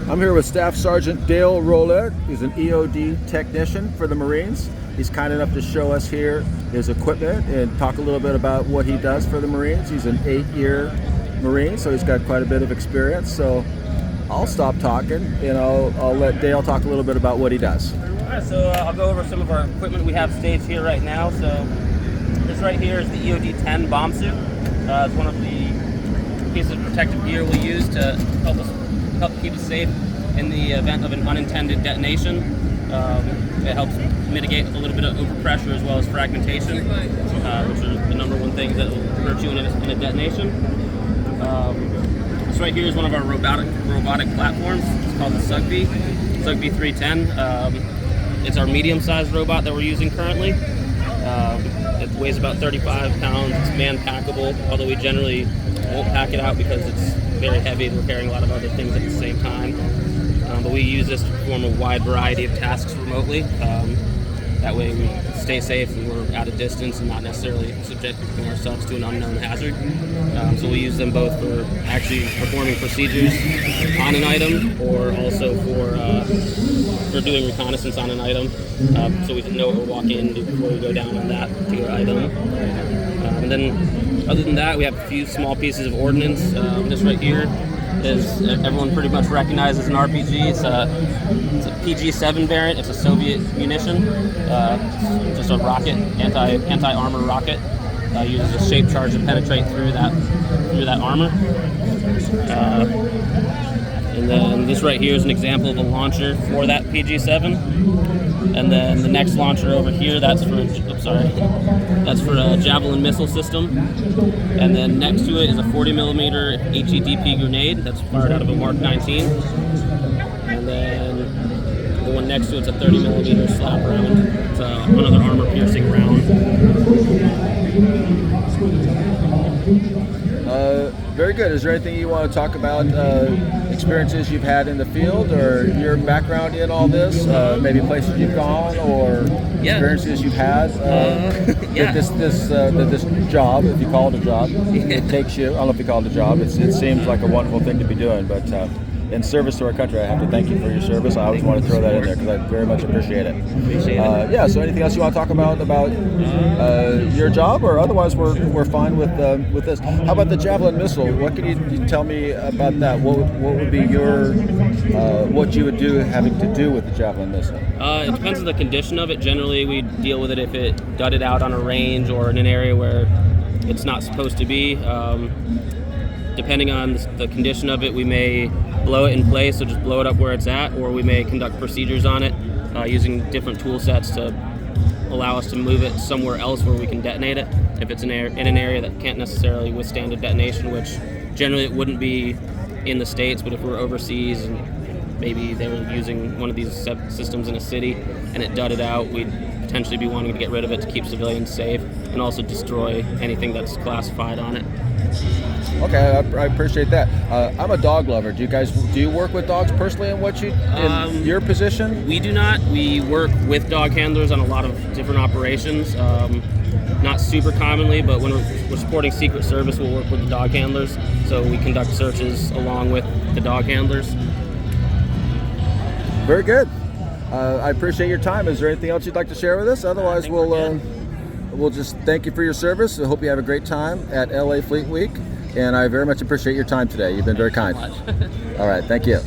I'm here with Staff Sergeant Dale Rolette. He's an EOD technician for the Marines. He's kind enough to show us here his equipment and talk a little bit about what he does for the Marines. He's an 8-year Marine, so he's got quite a bit of experience. So I'll stop talking and I'll let Dale talk a little bit about what he does. All right, so I'll go over some of our equipment we have staged here right now. So this right here is the EOD 10 bomb suit. It's one of the pieces of protective gear we use to help keep us safe in the event of an unintended detonation. It helps mitigate a little bit of overpressure as well as fragmentation, which are the number one things that will hurt you in a detonation. This right here is one of our robotic platforms. It's called the SUGB 310. It's our medium-sized robot that we're using currently. It weighs about 35 pounds. It's man-packable, although we generally won't pack it out because it's very heavy and we're carrying a lot of other things at the same time. But we use this to perform a wide variety of tasks remotely. That way we stay safe and we're at a distance and not necessarily subjecting ourselves to an unknown hazard. So we use them both for actually performing procedures on an item or also for doing reconnaissance on an item. So we know what we're walking into before we go down on that particular item. And then other than that, we have a few small pieces of ordnance. This right here is everyone pretty much recognizes an RPG. It's a PG-7 variant. It's a Soviet munition. Just a rocket, anti-armor rocket. Uses a shape charge to penetrate through that armor. And then this right here is an example of a launcher for that PG-7. And then the next launcher over here, that's for a Javelin missile system. And then next to it is a 40 millimeter HEDP grenade that's fired out of a Mark 19. And then the one next to it's a 30 millimeter slap round. It's another armor piercing round. Very good. Is there anything you want to talk about, experiences you've had in the field or your background in all this? Maybe places you've gone or experiences you've had with this job, if you call it a job. It takes you, I don't know if you call it a job, it seems like a wonderful thing to be doing, but in service to our country, I have to thank you for your service. I always want to throw that in there because I very much appreciate it. So anything else you want to talk about your job, or otherwise we're fine with this? How about the Javelin missile? What can you tell me about that? What would be your what you would do having to do with the Javelin missile? It depends on the condition of it. Generally, we deal with it if it gutted out on a range or in an area where it's not supposed to be. Depending on the condition of it, we may blow it in place, so just blow it up where it's at, or we may conduct procedures on it using different tool sets to allow us to move it somewhere else where we can detonate it if it's in an area that can't necessarily withstand a detonation, which generally it wouldn't be in the States, but if we're overseas and maybe they were using one of these systems in a city and it dudded out, we'd potentially be wanting to get rid of it to keep civilians safe and also destroy anything that's classified on it. Okay, I appreciate that. I'm a dog lover. Do you work with dogs personally in your position? We do not. We work with dog handlers on a lot of different operations. Not super commonly, but when we're supporting Secret Service, we'll work with the dog handlers. So we conduct searches along with the dog handlers. Very good. I appreciate your time. Is there anything else you'd like to share with us? Otherwise, we'll just thank you for your service. I hope you have a great time at LA Fleet Week. And I very much appreciate your time today. You've been very kind. Thank you so much. All right, thank you.